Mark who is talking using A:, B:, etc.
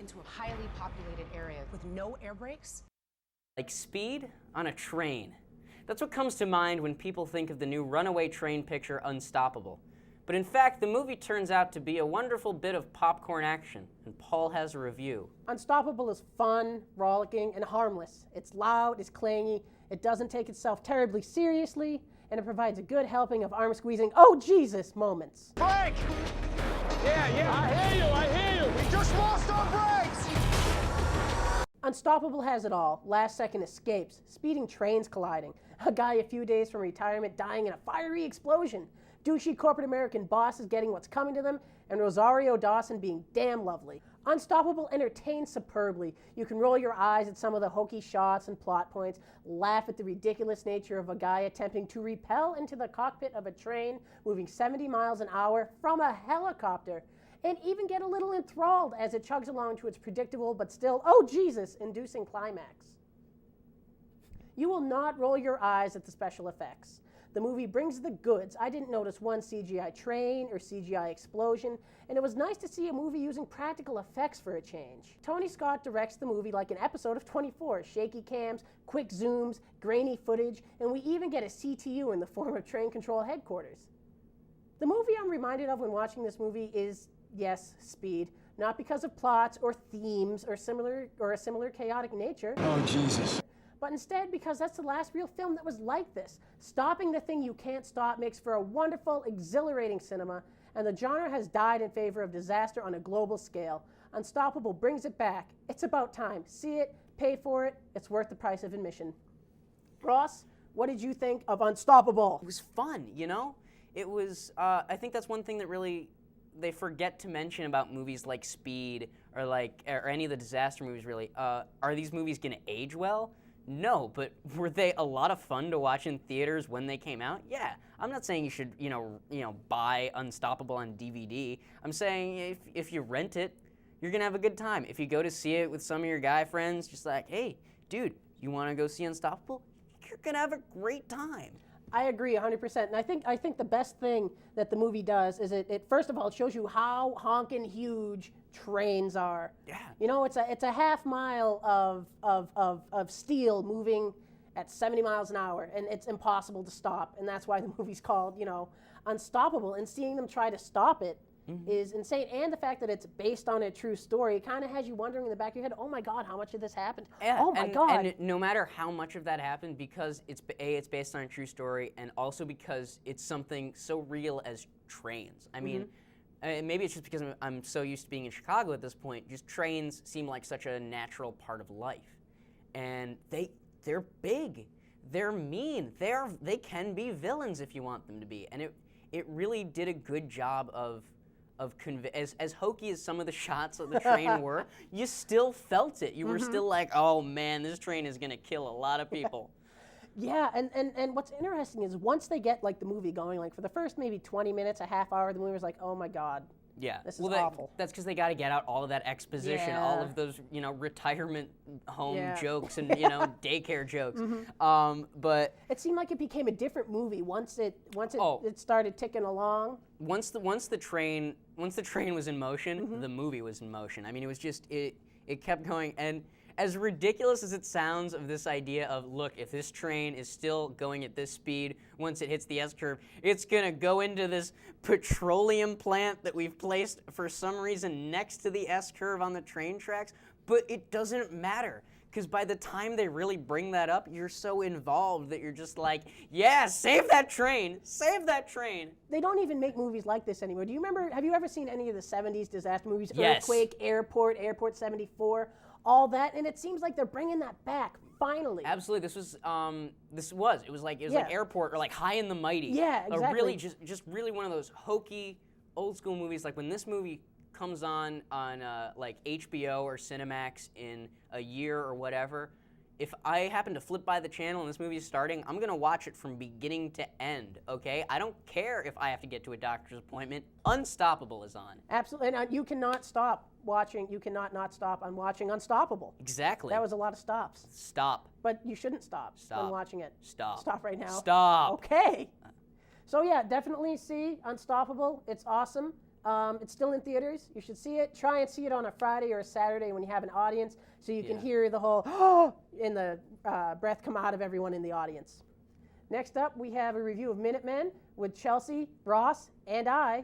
A: into a highly populated area with no air brakes.
B: Like speed on a train. That's what comes to mind when people think of the new runaway train picture Unstoppable. But in fact, the movie turns out to be a wonderful bit of popcorn action, and Paul has a review.
C: Unstoppable is fun, rollicking, and harmless. It's loud, it's clangy, it doesn't take itself terribly seriously, and it provides a good helping of arm-squeezing, oh Jesus moments.
D: Break! Yeah, I hear you! We just lost our brakes!
C: Unstoppable has it all. Last-second escapes, speeding trains colliding, a guy a few days from retirement dying in a fiery explosion, douchey corporate American bosses getting what's coming to them, and Rosario Dawson being damn lovely. Unstoppable entertains superbly. You can roll your eyes at some of the hokey shots and plot points, laugh at the ridiculous nature of a guy attempting to repel into the cockpit of a train moving 70 miles an hour from a helicopter, and even get a little enthralled as it chugs along to its predictable but still, oh Jesus, inducing climax. You will not roll your eyes at the special effects. The movie brings the goods. I didn't notice one CGI train or CGI explosion, and it was nice to see a movie using practical effects for a change. Tony Scott directs the movie like an episode of 24, shaky cams, quick zooms, grainy footage, and we even get a CTU in the form of train control headquarters. The movie I'm reminded of when watching this movie is, yes, Speed, not because of plots or themes or a similar chaotic nature.
D: Oh, Jesus.
C: But instead because that's the last real film that was like this. Stopping the thing you can't stop makes for a wonderful, exhilarating cinema, and the genre has died in favor of disaster on a global scale. Unstoppable brings it back. It's about time. See it, pay for it, it's worth the price of admission. Ross, what did you think of Unstoppable?
B: It was fun, you know? It was, I think that's one thing that really they forget to mention about movies like Speed or any of the disaster movies really. Are these movies gonna age well? No, but were they a lot of fun to watch in theaters when they came out? Yeah. I'm not saying you should, buy Unstoppable on DVD. I'm saying if you rent it, you're gonna have a good time. If you go to see it with some of your guy friends, just like, hey, dude, you wanna go see Unstoppable? You're gonna have a great time.
C: I agree 100%. And I think the best thing that the movie does is it first of all, it shows you how honking huge trains are.
B: Yeah.
C: You know, it's a half mile of steel moving at 70 miles an hour, and it's impossible to stop. And that's why the movie's called, Unstoppable. And seeing them try to stop it is insane. And the fact that it's based on a true story, it kind of has you wondering in the back of your head, oh my God, how much of this happened?
B: Yeah,
C: oh my God.
B: And no matter how much of that happened, because it's based on a true story, and also because it's something so real as trains. I mean, maybe it's just because I'm so used to being in Chicago at this point, just trains seem like such a natural part of life. And they're big, they're mean, they can be villains if you want them to be. And it really did a good job of as hokey as some of the shots of the train were, you still felt it. You were still like, oh man, this train is gonna kill a lot of people.
C: Yeah, and what's interesting is once they get the movie going, for the first maybe 20 minutes, a half hour, the movie was like, oh my God.
B: Yeah,
C: this is awful.
B: That's because they got to get out all of that exposition, all of those, retirement home jokes and daycare jokes. But
C: it seemed like it became a different movie once it started ticking along.
B: Once the train was in motion, the movie was in motion. I mean, it was just it kept going. And as ridiculous as it sounds of this idea of, look, if this train is still going at this speed, once it hits the S-curve, it's gonna go into this petroleum plant that we've placed for some reason next to the S-curve on the train tracks, but it doesn't matter. Because by the time they really bring that up, you're so involved that you're just like, yeah, save that train, save that train.
C: They don't even make movies like this anymore. Have you ever seen any of the 70s disaster movies?
B: Yes.
C: Earthquake, Airport 74, all that, and it seems like they're bringing that back, finally.
B: Absolutely, it was like Airport or like High and the Mighty.
C: Yeah, exactly.
B: Really, just really one of those hokey, old school movies, like when this movie comes on like HBO or Cinemax in a year or whatever, if I happen to flip by the channel and this movie is starting, I'm gonna watch it from beginning to end, okay? I don't care if I have to get to a doctor's appointment. Unstoppable is on.
C: Absolutely, and you cannot stop watching, you cannot not stop on watching Unstoppable.
B: Exactly.
C: That was a lot of stops.
B: Stop.
C: But you shouldn't stop when watching it.
B: Stop.
C: Stop right now.
B: Stop.
C: Okay. So yeah, definitely see Unstoppable. It's awesome. It's still in theaters. You should see it. Try and see it on a Friday or a Saturday when you have an audience, so you can hear the whole in the breath come out of everyone in the audience. Next up, we have a review of Minutemen with Chelsea, Ross, and I.